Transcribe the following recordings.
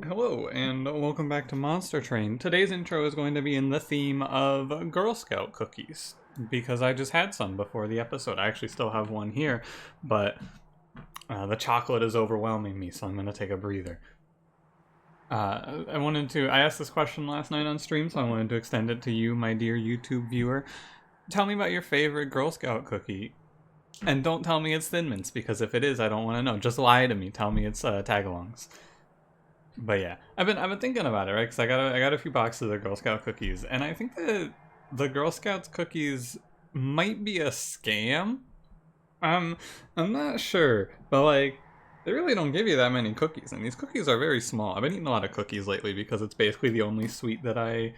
Hello, and welcome back to Monster Train. Today's intro is going to be in the theme of Girl Scout cookies, because I just had some before the episode. I actually still have one here, but the chocolate is overwhelming me, so I'm going to take a breather. I asked this question last night on stream, so I wanted to extend it to you, my dear YouTube viewer. Tell me about your favorite Girl Scout cookie. And don't tell me it's Thin Mints, because if it is, I don't want to know. Just lie to me. Tell me it's Tagalongs. But yeah, I've been thinking about it, right? Because I got a few boxes of Girl Scout cookies, and I think that the Girl Scouts cookies might be a scam. I'm not sure, but like they really don't give you that many cookies, and these cookies are very small. I've been eating a lot of cookies lately because it's basically the only sweet that I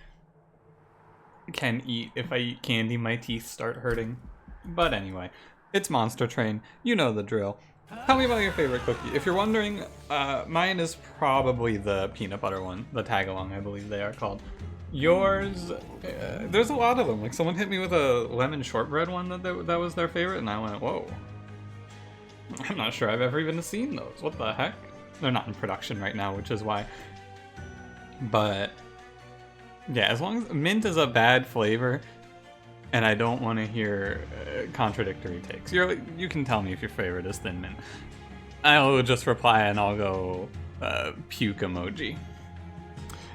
can eat. If I eat candy, my teeth start hurting. But anyway, it's Monster Train. You know the drill. Tell me about your favorite cookie. If you're wondering, mine is probably the peanut butter one, the Tagalong, I believe they are called. Yours, there's a lot of them. Like someone hit me with a lemon shortbread one that was their favorite, and I went, whoa. I'm not sure I've ever even seen those. What the heck? They're not in production right now, which is why. But yeah, as long as mint is a bad flavor, and I don't want to hear contradictory takes. You can tell me if your favorite is Thin Mint. I'll just reply and I'll go puke emoji.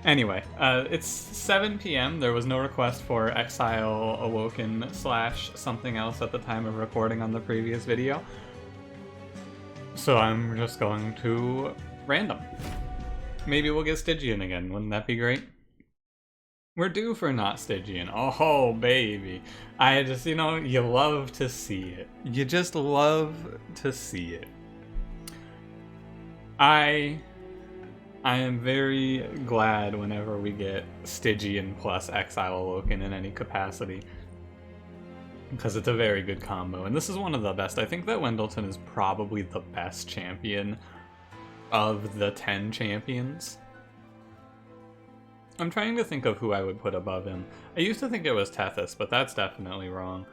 Anyway, it's 7 p.m. There was no request for Exile Awoken / something else at the time of recording on the previous video. So I'm just going to random. Maybe we'll get Stygian again. Wouldn't that be great? We're due for not Stygian. Oh, baby. I just, you love to see it. You just love to see it. I am very glad whenever we get Stygian plus Exile Awoken in any capacity, because it's a very good combo, and this is one of the best. I think that Wendleton is probably the best champion of the 10 champions. I'm trying to think of who I would put above him. I used to think it was Tethys, but that's definitely wrong.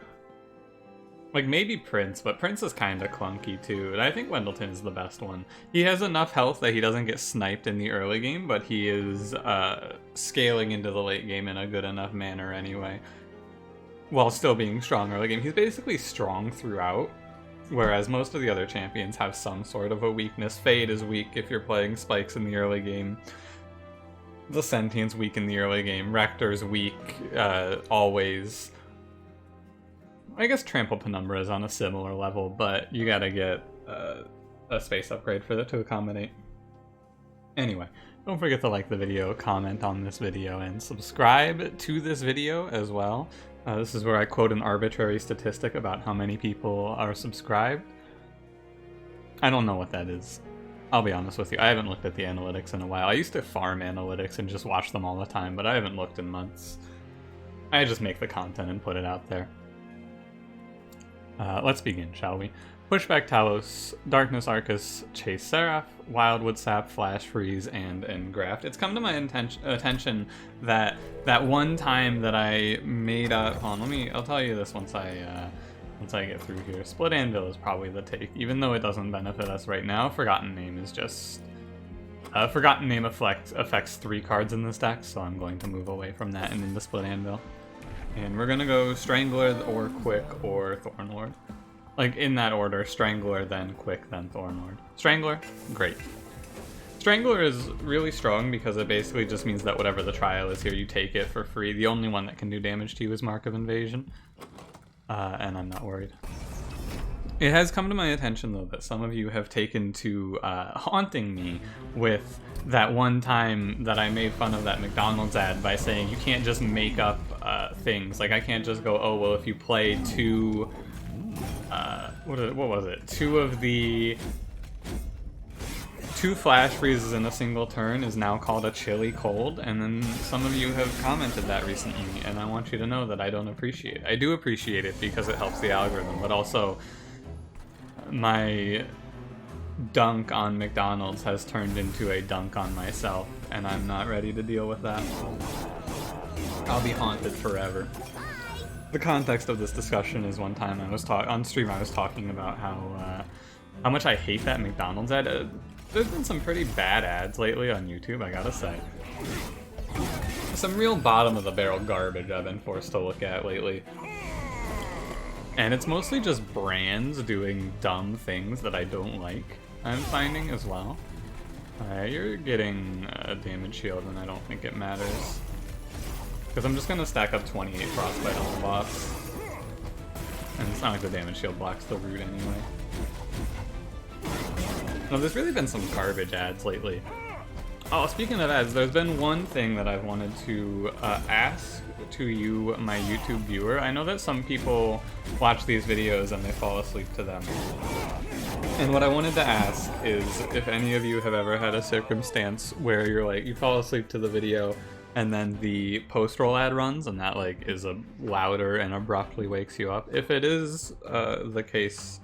Like, maybe Prince, but Prince is kind of clunky too, and I think Wendleton is the best one. He has enough health that he doesn't get sniped in the early game, but he is scaling into the late game in a good enough manner anyway, while still being strong early game. He's basically strong throughout, whereas most of the other champions have some sort of a weakness. Fade is weak if you're playing Spikes in the early game. The Sentient's weak in the early game. Rector's weak, always. I guess Trample Penumbra is on a similar level, but you gotta get a space upgrade for that to accommodate. Anyway, don't forget to like the video, comment on this video, and subscribe to this video as well. This is where I quote an arbitrary statistic about how many people are subscribed. I don't know what that is. I'll be honest with you, I haven't looked at the analytics in a while. I used to farm analytics and just watch them all the time, but I haven't looked in months. I just make the content and put it out there. Let's begin, shall we? Pushback Talos, Darkness Arcus, Chase Seraph, Wildwood Sap, Flash Freeze, and Engraft. It's come to my attention that that one time that I made up... Hold on, I'll tell you this once I get through here. Split Anvil is probably the take, even though it doesn't benefit us right now. Forgotten Name is just... Forgotten Name affects 3 cards in this deck, so I'm going to move away from that and into Split Anvil. And we're gonna go Strangler, or Quick, or Thornlord. Like, in that order, Strangler, then Quick, then Thornlord. Strangler, great. Strangler is really strong because it basically just means that whatever the trial is here, you take it for free. The only one that can do damage to you is Mark of Invasion. And I'm not worried. It has come to my attention, though, that some of you have taken to haunting me with that one time that I made fun of that McDonald's ad by saying you can't just make up things. Like, I can't just go, oh, well, if you play two... what was it? Two Flash Freezes in a single turn is now called a Chili Cold, and then some of you have commented that recently, and I want you to know that I don't appreciate it. I do appreciate it because it helps the algorithm, but also my dunk on McDonald's has turned into a dunk on myself, and I'm not ready to deal with that. I'll be haunted forever. The context of this discussion is one time on stream I was talking about how much I hate that McDonald's ad. There's been some pretty bad ads lately on YouTube, I gotta say. Some real bottom of the barrel garbage I've been forced to look at lately. And it's mostly just brands doing dumb things that I don't like, I'm finding as well. You're getting a damage shield and I don't think it matters. Because I'm just gonna stack up 28 frostbite on the boss. And it's not like the damage shield blocks the root anyway. No, there's really been some garbage ads lately. Oh, speaking of ads, there's been one thing that I've wanted to ask to you, my YouTube viewer. I know that some people watch these videos and they fall asleep to them. And what I wanted to ask is if any of you have ever had a circumstance where you're like, you fall asleep to the video and then the post-roll ad runs and that like is a louder and abruptly wakes you up. If it is the case,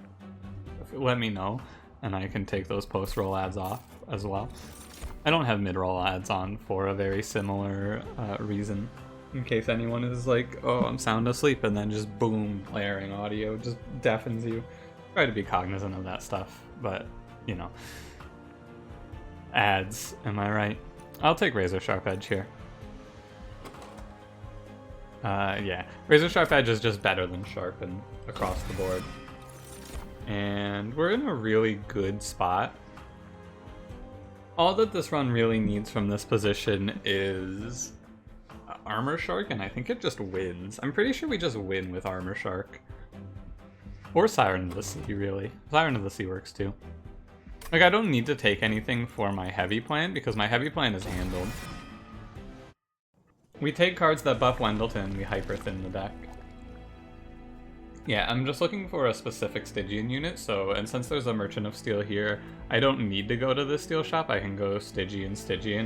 let me know and I can take those post-roll ads off as well. I don't have mid-roll ads on for a very similar reason. In case anyone is like, oh, I'm sound asleep, and then just boom, blaring audio just deafens you. Try to be cognizant of that stuff, but, you know. Ads, am I right? I'll take Razor Sharp Edge here. Yeah. Razor Sharp Edge is just better than Sharpen across the board. And we're in a really good spot. All that this run really needs from this position is Armor Shark, and I think it just wins. I'm pretty sure we just win with Armor Shark. Or Siren of the Sea, really. Siren of the Sea works too. Like, I don't need to take anything for my heavy plan, because my heavy plan is handled. We take cards that buff Wendleton, and we hyper thin the deck. Yeah, I'm just looking for a specific Stygian unit, and since there's a Merchant of Steel here, I don't need to go to the steel shop. I can go Stygian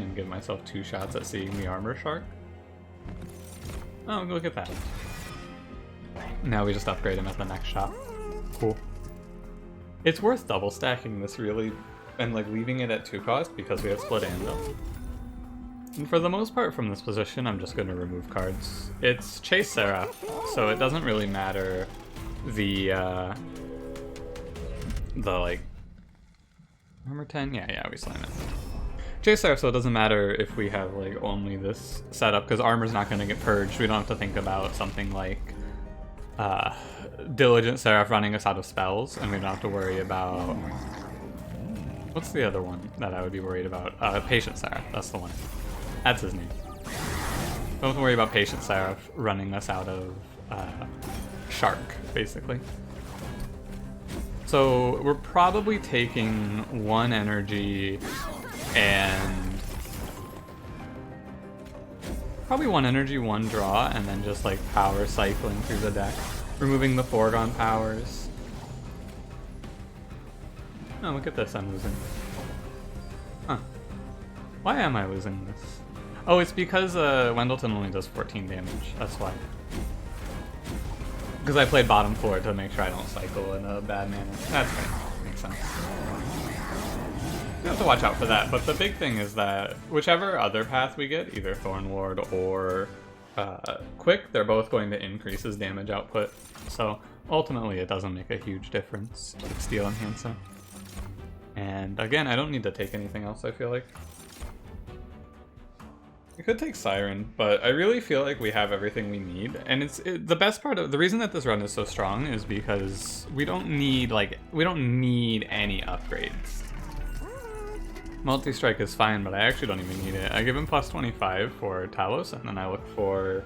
and give myself 2 shots at seeing the Armor Shark. Oh, look at that. Now we just upgrade him at the next shop. Cool. It's worth double stacking this really, and like leaving it at 2 cost because we have Split Anvil. And for the most part from this position, I'm just going to remove cards. It's Chase Seraph, so it doesn't really matter the like Armor 10? Yeah, we slam it. Chase Seraph, so it doesn't matter if we have like only this setup, because armor's not going to get purged. We don't have to think about something like Diligent Seraph running us out of spells, and we don't have to worry about... What's the other one that I would be worried about? Patient Seraph, that's the one. That's his name. Don't have to worry about Patient Seraph running us out of Shark, basically. So we're probably taking 1 energy and... Probably 1 energy, 1 draw, and then just like power cycling through the deck. Removing the foregone powers. Oh, look at this, I'm losing. Huh. Why am I losing this? Oh, it's because Wendleton only does 14 damage, that's why. Because I played bottom floor to make sure I don't cycle in a bad manner. That's right, makes sense. You have to watch out for that, but the big thing is that whichever other path we get, either Thorn Ward or Quick, they're both going to increase his damage output. So ultimately it doesn't make a huge difference with Steel Enhancer. And again, I don't need to take anything else, I feel like. We could take Siren, but I really feel like we have everything we need. And the best part of the reason that this run is so strong is because we don't need any upgrades. Multi-strike is fine, but I actually don't even need it. I give him plus 25 for Talos, and then I look for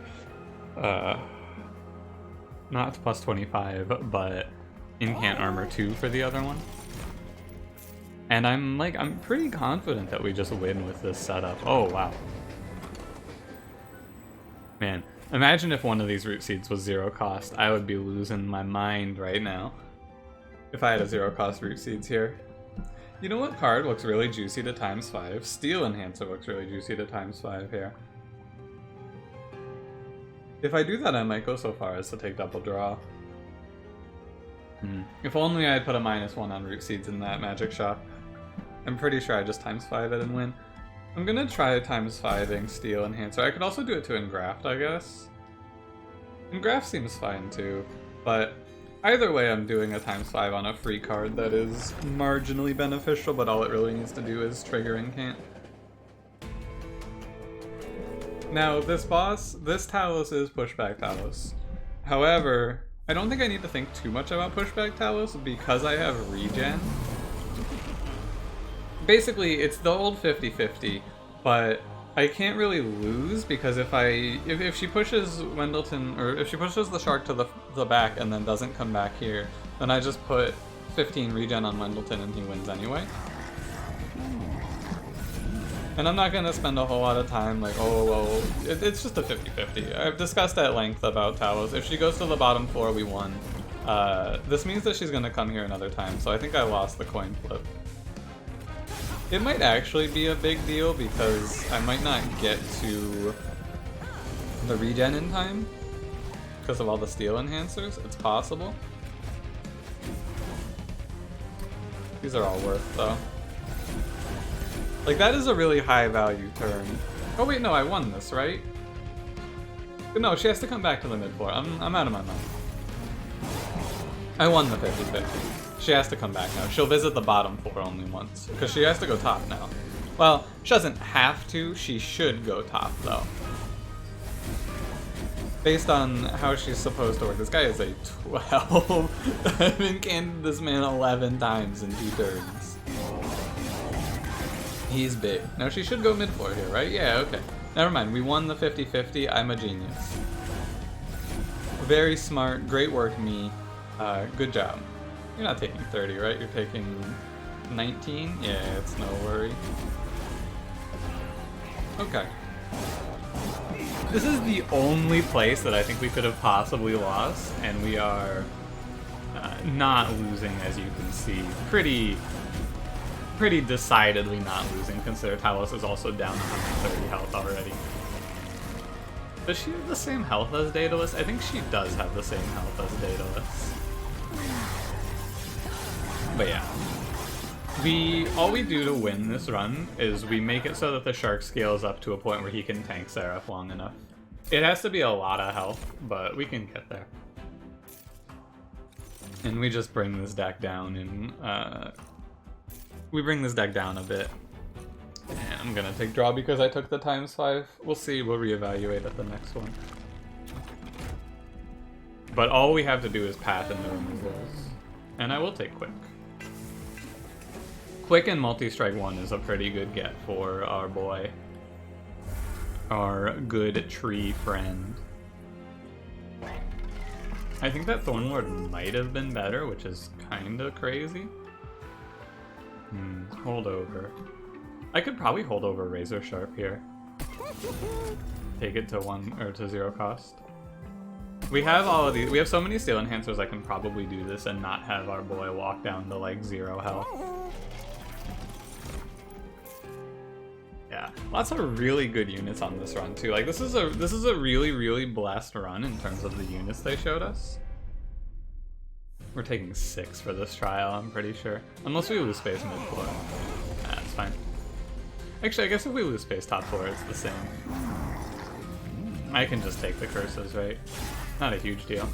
not plus 25, but Incant Armor 2 for the other one. And I'm pretty confident that we just win with this setup. Oh wow. Man, imagine if one of these root seeds was 0 cost. I would be losing my mind right now if I had a 0 cost root seeds here. You know what card looks really juicy to ×5? Steel Enhancer looks really juicy to ×5 here. If I do that, I might go so far as to take double draw. If only I had put a -1 on root seeds in that magic shop. I'm pretty sure I just ×5 it and win. I'm gonna try ×5ing Steel Enhancer. I could also do it to Engraft, I guess. Engraft seems fine too, but Either way, I'm doing a ×5 on a free card that is marginally beneficial, but all it really needs to do is trigger incant. Now, this Talos is pushback Talos. However, I don't think I need to think too much about pushback Talos because I have regen. Basically, it's the old 50-50, but I can't really lose because if she pushes Wendelton, or if she pushes the shark to the back and then doesn't come back here, then I just put 15 regen on Wendelton and he wins anyway. And I'm not going to spend a whole lot of time like, oh, well, it's just a 50-50. I've discussed at length about Talos. If she goes to the bottom 4, we won. This means that she's going to come here another time, so I think I lost the coin flip. It might actually be a big deal because I might not get to the regen in time because of all the steel enhancers. It's possible. These are all worth, though. Like, that is a really high value turn. Oh wait, no, I won this, right? No, she has to come back to the mid 4. I'm out of my mind. I won the 50-50. She has to come back now. She'll visit the bottom 4 only once, because she has to go top now. Well, she doesn't have to, she should go top, though. Based on how she's supposed to work. This guy is a 12. I've incanned this man 11 times in 2 turns. He's big. Now she should go mid 4 here, right? Yeah, okay. Never mind, we won the 50-50. I'm a genius. Very smart, great work, me. Good job. You're not taking 30, right? You're taking 19? Yeah, it's no worry. Okay. This is the only place that I think we could have possibly lost, and we are not losing, as you can see. Pretty decidedly not losing, consider Talos is also down 130 health already. Does she have the same health as Daedalus? I think she does have the same health as Daedalus. But yeah. All we do to win this run is we make it so that the shark scales up to a point where he can tank Seraph long enough. It has to be a lot of health, but we can get there. And we just bring this deck down and we bring this deck down a bit. And I'm gonna take draw because I took the ×5. We'll see, we'll reevaluate at the next one. But all we have to do is path in the removals. And I will take quick. Quick and multi-strike 1 is a pretty good get for our boy. Our good tree friend. I think that Thornlord might have been better, which is kinda crazy. Hold over. I could probably hold over Razor Sharp here. Take it to 1 or to 0 cost. We have all of these. We have so many steel enhancers. I can probably do this and not have our boy walk down to like 0 health. Yeah, lots of really good units on this run too. Like this is a really blessed run in terms of the units they showed us. We're taking 6 for this trial, I'm pretty sure. Unless we lose space mid 4. That's fine. Actually, I guess if we lose space top 4, it's the same. I can just take the curses, right? Not a huge deal.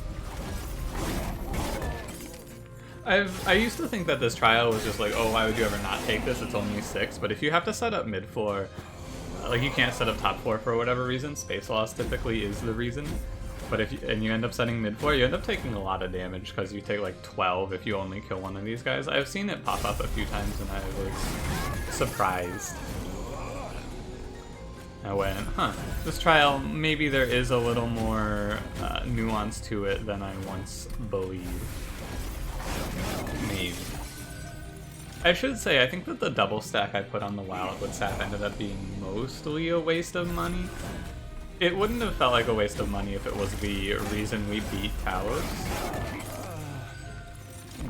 I used to think that this trial was just like, oh, why would you ever not take this? It's only 6. But if you have to set up mid 4, like you can't set up top 4 for whatever reason, space loss typically is the reason. But if you end up setting mid 4, you end up taking a lot of damage because you take like 12 if you only kill one of these guys. I've seen it pop up a few times and I was surprised. I went, huh, this trial, maybe there is a little more nuance to it than I once believed. Maybe. I should say, I think that the double stack I put on the Wildwood Sap ended up being mostly a waste of money. It wouldn't have felt like a waste of money if it was the reason we beat Talos.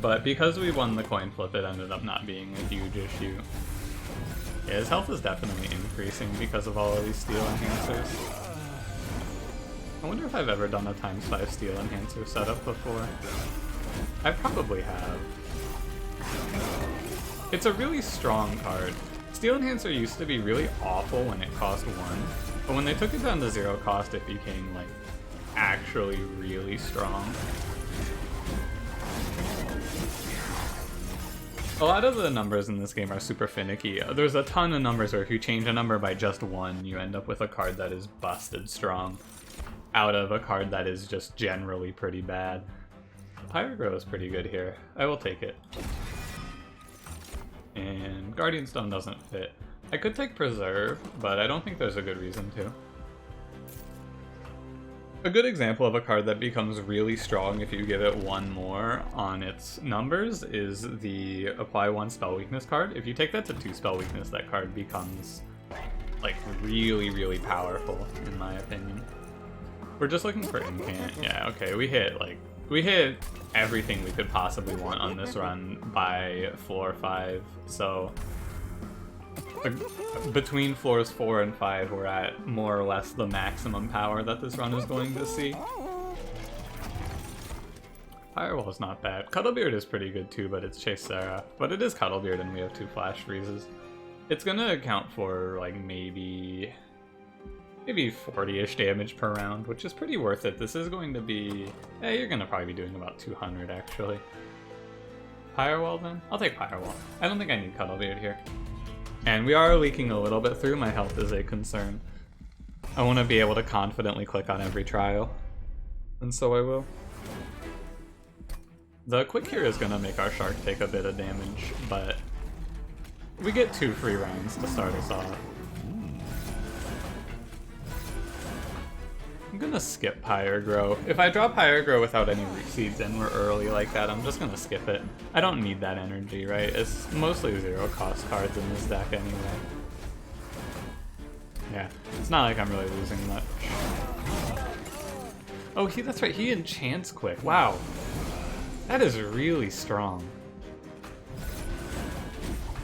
But because we won the coin flip, it ended up not being a huge issue. Yeah, his health is definitely increasing because of all of these steel enhancers. I wonder if I've ever done a ×5 steel enhancer setup before. I probably have. It's a really strong card. Steel Enhancer used to be really awful when it cost 1, but when they took it down to 0 cost, it became, like, actually really strong. A lot of the numbers in this game are super finicky. There's a ton of numbers where if you change a number by just one, you end up with a card that is busted strong out of a card that is just generally pretty bad. Pyrogrow is pretty good here. I will take it. And Guardian Stone doesn't fit. I could take Preserve, but I don't think there's a good reason to. A good example of a card that becomes really strong if you give it one more on its numbers is the Apply 1 Spell Weakness card. If you take that to 2 Spell Weakness, that card becomes, like, really, really powerful, in my opinion. We're just looking for Incant. Yeah, okay, we hit everything we could possibly want on this run by floor 5, so between floors 4 and 5 we're at more or less the maximum power that this run is going to see. Firewall is not bad. Cuddlebeard is pretty good too, but it's Chase Seraph. But it is Cuddlebeard and we have 2 Flash Freezes. It's gonna account for like maybe 40-ish damage per round, which is pretty worth it. This is going to be... you're gonna probably be doing about 200 actually. Firewall then? I'll take Firewall. I don't think I need Cuddlebeard here. And we are leaking a little bit through. My health is a concern. I want to be able to confidently click on every trial. And so I will. The quick here is going to make our shark take a bit of damage, but we get 2 free rounds to start us off. I'm gonna skip Pyrogrow. If I draw Pyrogrow without any Reseeds and we're early like that, I'm just gonna skip it. I don't need that energy, right? It's mostly 0 cost cards in this deck anyway. Yeah, it's not like I'm really losing much. Oh, that's right, he enchants quick. Wow. That is really strong.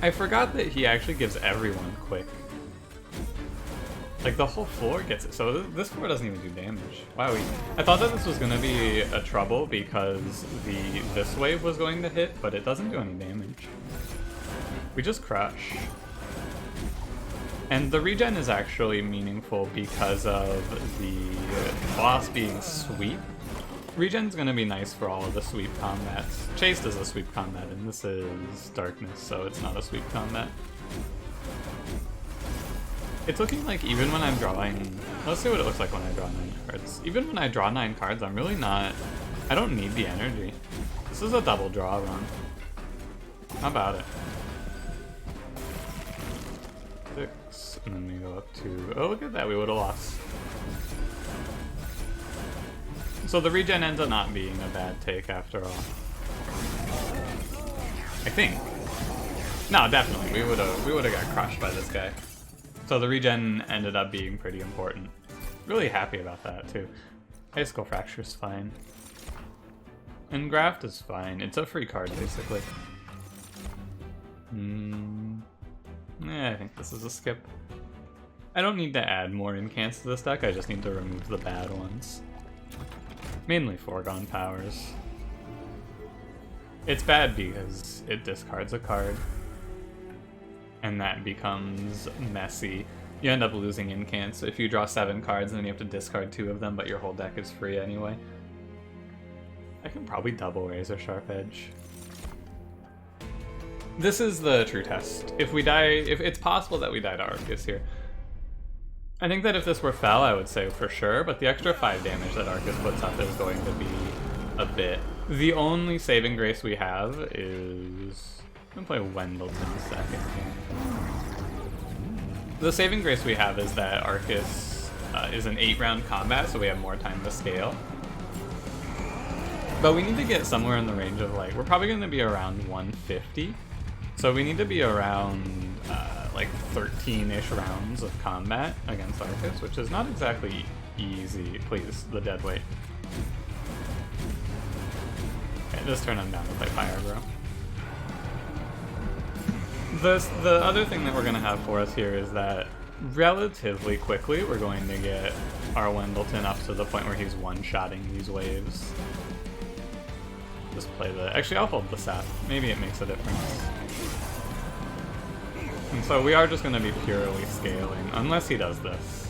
I forgot that he actually gives everyone quick. Like, the whole floor gets it, so this floor doesn't even do damage. Wow, I thought that this was going to be a trouble because this wave was going to hit, but it doesn't do any damage. We just crush. And the regen is actually meaningful because of the boss being sweep. Regen's going to be nice for all of the sweep combats. Chased is a sweep combat, and this is darkness, so it's not a sweep combat. It's looking like even when I'm drawing... Let's see what it looks like when I draw 9 cards. Even when I draw 9 cards, I'm really not... I don't need the energy. This is a double draw run. How about it? 6, and then we go up to... Oh, look at that, we would have lost. So the regen ends up not being a bad take after all. I think. No, definitely, we would have got crushed by this guy. So the regen ended up being pretty important. Really happy about that too. High Skull Fracture is fine. And Graft is fine. It's a free card basically. I think this is a skip. I don't need to add more incants to this deck, I just need to remove the bad ones. Mainly Foregone Powers. It's bad because it discards a card. And that becomes messy. You end up losing incants. So if you draw 7 cards and then you have to discard 2 of them, but your whole deck is free anyway. I can probably double Razor Sharp Edge. This is the true test. If we die, if it's possible that we die to Arcus here. I think that if this were Fel, I would say for sure, but the extra 5 damage that Arcus puts up is going to be a bit. The only saving grace we have is... I'm gonna play Wendleton second here. The saving grace we have is that Arcus is an 8-round combat, so we have more time to scale. But we need to get somewhere in the range of, like, we're probably going to be around 150. So we need to be around, like, 13-ish rounds of combat against Arcus, which is not exactly easy. Please, the dead weight. Okay, just turn them down to play Pyrogrow. The other thing that we're going to have for us here is that relatively quickly we're going to get our Wendleton up to the point where he's one-shotting these waves. Just play the... Actually, I'll hold the sap. Maybe it makes a difference. And so we are just going to be purely scaling, unless he does this.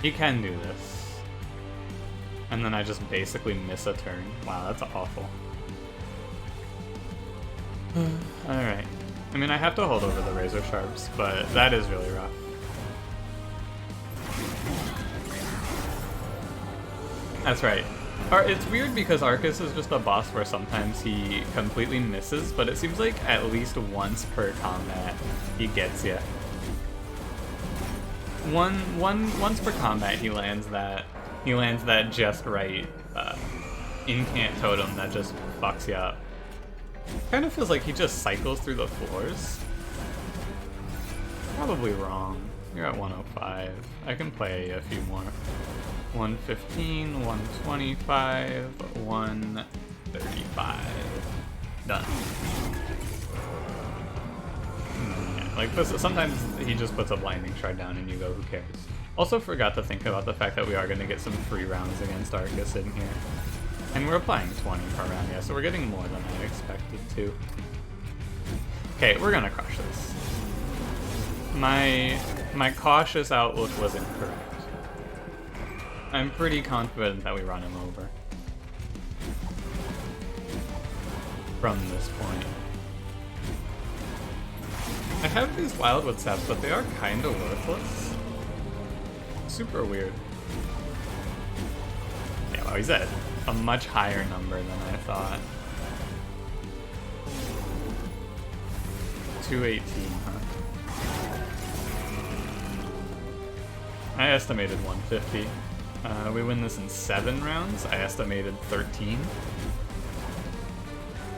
He can do this. And then I just basically miss a turn. Wow, that's awful. Alright. I mean, I have to hold over the Razor Sharps, but that is really rough. That's right. It's weird because Arcus is just a boss where sometimes he completely misses, but it seems like at least once per combat he gets you. Once per combat he lands that just right incant totem that just fucks you up. Kind of feels like he just cycles through the floors. Probably wrong. You're at 105. I can play a few more. 115, 125, 135. Done. Yeah, like this, sometimes he just puts a blinding shard down and you go, who cares? Also forgot to think about the fact that we are going to get some free rounds against Arcus in here. And we're applying 20 per round, yeah, so we're getting more than I expected to. Okay, we're gonna crush this. My cautious outlook was incorrect. I'm pretty confident that we run him over. From this point. I have these Wildwood Saps, but they are kind of worthless. Super weird. Yeah, well, he's at a much higher number than I thought. 218, huh? I estimated 150. We win this in 7 rounds. I estimated 13.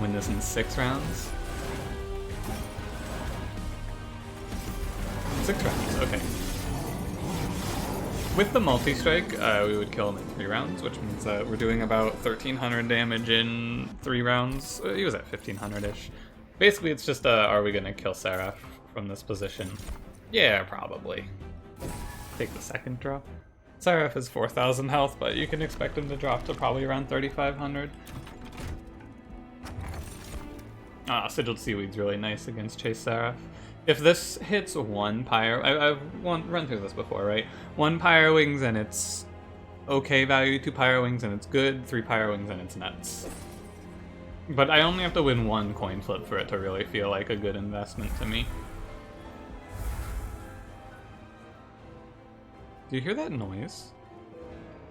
Win this in 6 rounds. 6 rounds, okay. With the multi-strike, we would kill him in 3 rounds, which means that we're doing about 1,300 damage in 3 rounds. He was at 1,500-ish. Basically, it's just, are we gonna kill Seraph from this position? Yeah, probably. Take the second drop. Seraph is 4,000 health, but you can expect him to drop to probably around 3,500. Sigilled Seaweed's really nice against Chase Seraph. If this hits 1 Pyro... I've run through this before, right? 1 Pyro Wings and it's okay value, 2 Pyro Wings and it's good, 3 Pyro Wings and it's nuts. But I only have to win 1 coin flip for it to really feel like a good investment to me. Do you hear that noise?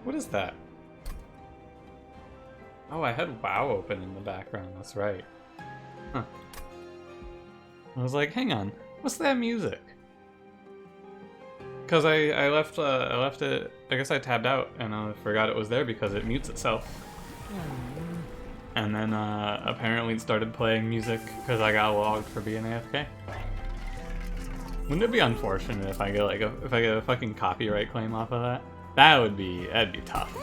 What is that? Oh, I had WoW open in the background, that's right. Huh. I was like, hang on, what's that music? Because I left it, I guess I tabbed out and I forgot it was there because it mutes itself. And then apparently it started playing music because I got logged for being AFK. Wouldn't it be unfortunate if I get like if I get a fucking copyright claim off of that? That'd be tough.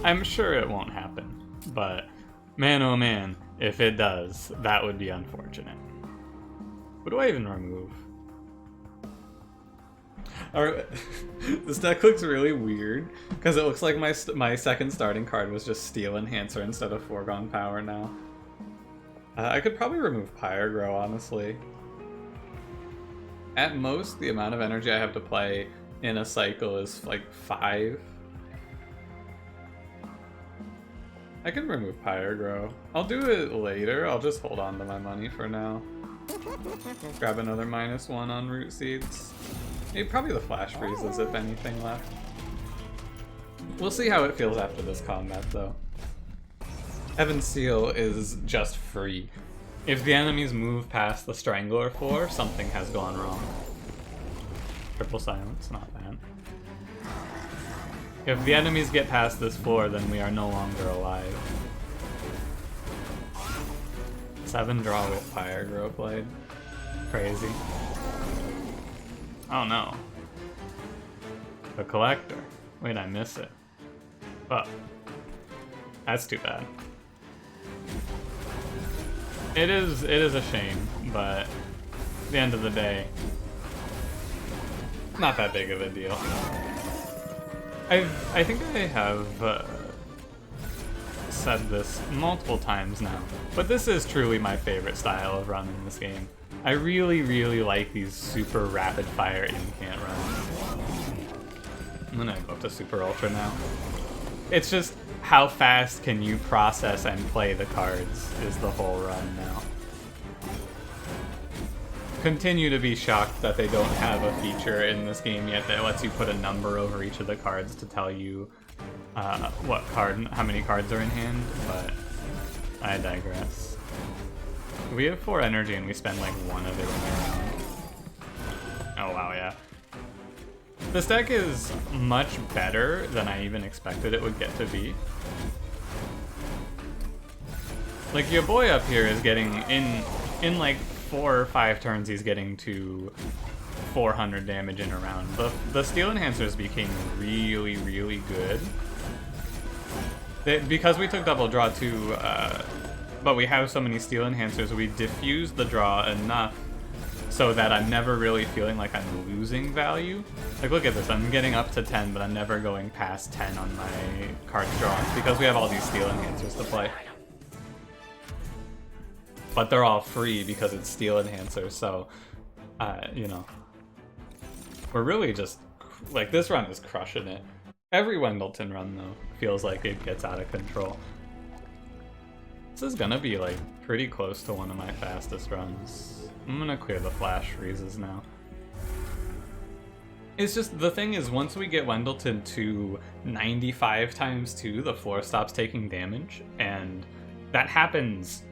I'm sure it won't happen, but man oh man, if it does, that would be unfortunate. What do I even remove? This deck looks really weird because it looks like my second starting card was just Steel Enhancer instead of Foregone Power now. I could probably remove Pyrogrow, honestly. At most, the amount of energy I have to play in a cycle is like 5. I can remove Pyrogrow. I'll do it later. I'll just hold on to my money for now. Grab another -1 on Root Seeds. Maybe probably the Flash Freezes if anything left. We'll see how it feels after this combat though. Heaven's Seal is just free. If the enemies move past the Strangler floor, something has gone wrong. Triple Silence, not bad. If the enemies get past this floor, then we are no longer alive. 7 draw with Pyrogrow Blade. Crazy. Oh no. The Collector. Wait, I miss it. Fuck. That's too bad. It is a shame, but at the end of the day, not that big of a deal. I think I have said this multiple times now, but this is truly my favorite style of run in this game. I really, really like these super rapid fire incant runs. I'm gonna go up to Super Ultra now. It's just how fast can you process and play the cards is the whole run now. continue to be shocked that they don't have a feature in this game yet that lets you put a number over each of the cards to tell you how many cards are in hand, but I digress. We have 4 energy and we spend like 1 of it in a round. Oh wow, yeah. This deck is much better than I even expected it would get to be. Like, your boy up here is getting, in like 4 or 5 turns, he's getting to 400 damage in a round. The Steel Enhancers became really, really good. Because we took double draw too, but we have so many Steel Enhancers, we diffuse the draw enough so that I'm never really feeling like I'm losing value. Like, look at this, I'm getting up to 10, but I'm never going past 10 on my cards drawn, because we have all these Steel Enhancers to play. But they're all free because it's Steel Enhancers, so, you know. We're really just, like, this run is crushing it. Every Wendleton run, though, feels like it gets out of control. This is gonna be, like, pretty close to one of my fastest runs. I'm gonna clear the flash freezes now. It's just, the thing is, once we get Wendleton to 95 times 2, the floor stops taking damage, and that happens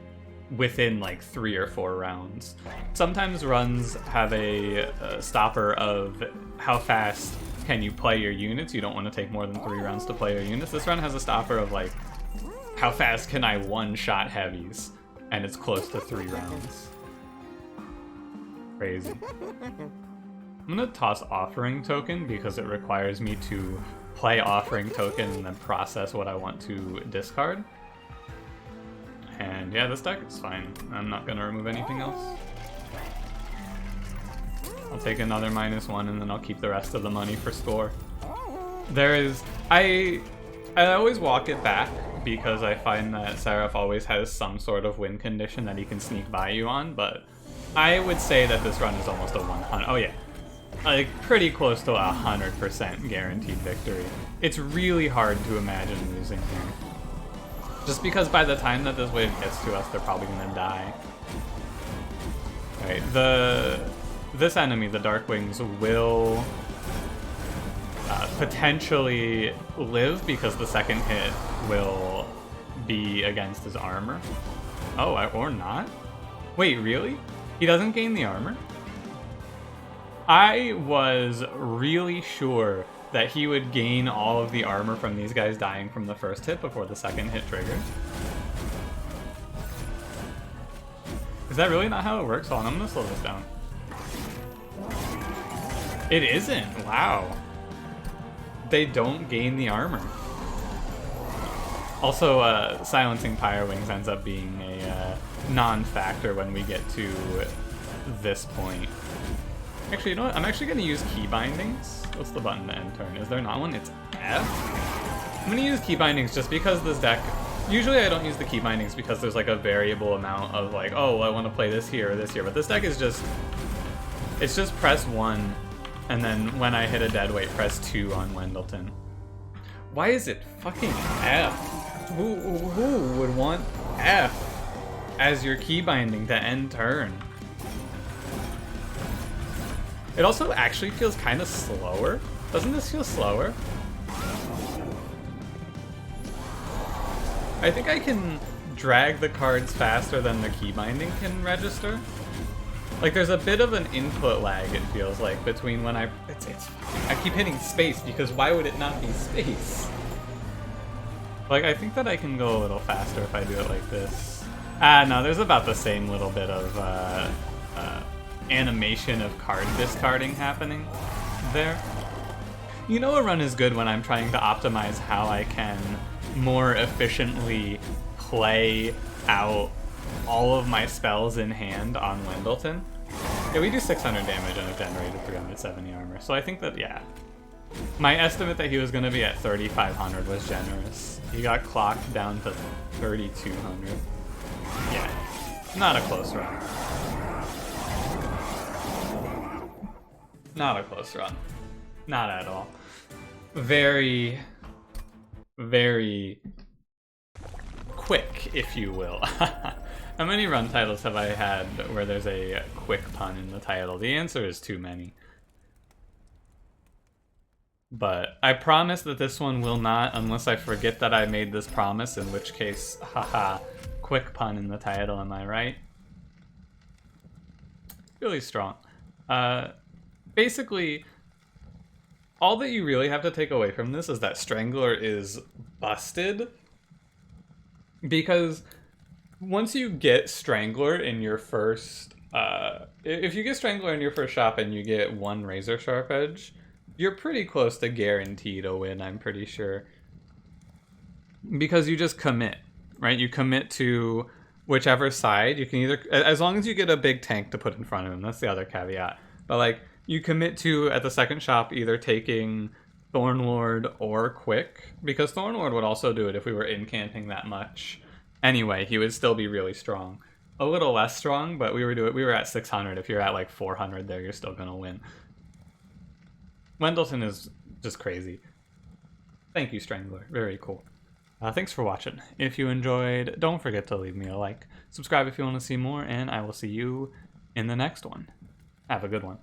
within like 3 or 4 rounds. Sometimes runs have a stopper of how fast can you play your units. You don't want to take more than 3 rounds to play your units. This run has a stopper of like, how fast can I one-shot heavies? And it's close to 3 rounds. Crazy. I'm gonna toss Offering Token because it requires me to play Offering Token and then process what I want to discard. And yeah, this deck is fine. I'm not gonna remove anything else. I'll take another -1 and then I'll keep the rest of the money for score. There is... I always walk it back because I find that Seraph always has some sort of win condition that he can sneak by you on, but I would say that this run is almost a 100... Oh yeah. Like, pretty close to a 100% guaranteed victory. It's really hard to imagine losing here. Just because by the time that this wave gets to us, they're probably gonna die. Right, this enemy, the Darkwings, will potentially live because the second hit will be against his armor. Oh, or not? Wait, really? He doesn't gain the armor? I was really sure that he would gain all of the armor from these guys dying from the first hit before the second hit triggered. Is that really not how it works? Hold on, I'm gonna slow this down. It isn't, wow. They don't gain the armor. Also, silencing Pyrewings ends up being a non-factor when we get to this point. Actually, you know what? I'm actually going to use key bindings. What's the button to end turn? Is there not one? It's F? I'm going to use key bindings just because this deck... Usually I don't use the key bindings because there's like a variable amount of like, oh, I want to play this here or this here. But this deck is just... It's just press 1, and then when I hit a dead weight, press 2 on Wendleton. Why is it fucking F? Who would want F as your key binding to end turn? It also actually feels kind of slower. Doesn't this feel slower? I think I can drag the cards faster than the key binding can register. Like, there's a bit of an input lag, it feels like, between when I keep hitting space, because why would it not be space? Like, I think that I can go a little faster if I do it like this. No, there's about the same little bit of, animation of card discarding happening there. You know, a run is good when I'm trying to optimize how I can more efficiently play out all of my spells in hand on Wendleton. Yeah, we do 600 damage and have generated 370 armor, so I think that, yeah. My estimate that he was going to be at 3,500 was generous. He got clocked down to 3,200. Yeah, not a close run. Not a close run. Not at all. Very, very quick, if you will. How many run titles have I had where there's a quick pun in the title? The answer is too many. But I promise that this one will not, unless I forget that I made this promise, in which case, haha, quick pun in the title, am I right? Really strong. Basically, all that you really have to take away from this is that Strangler is busted. Because once you get Strangler in your first... if you get Strangler in your first shop and you get one Razor Sharp Edge, you're pretty close to guaranteed a win, I'm pretty sure. Because you just commit, right? You commit to whichever side. You can either... As long as you get a big tank to put in front of him, that's the other caveat. But, like, you commit to, at the second shop, either taking Thornlord or Quick. Because Thornlord would also do it if we were incamping that much. Anyway, he would still be really strong. A little less strong, but we were at 600. If you're at, like, 400 there, you're still going to win. Wendleton is just crazy. Thank you, Strangler. Very cool. Thanks for watching. If you enjoyed, don't forget to leave me a like. Subscribe if you want to see more, and I will see you in the next one. Have a good one.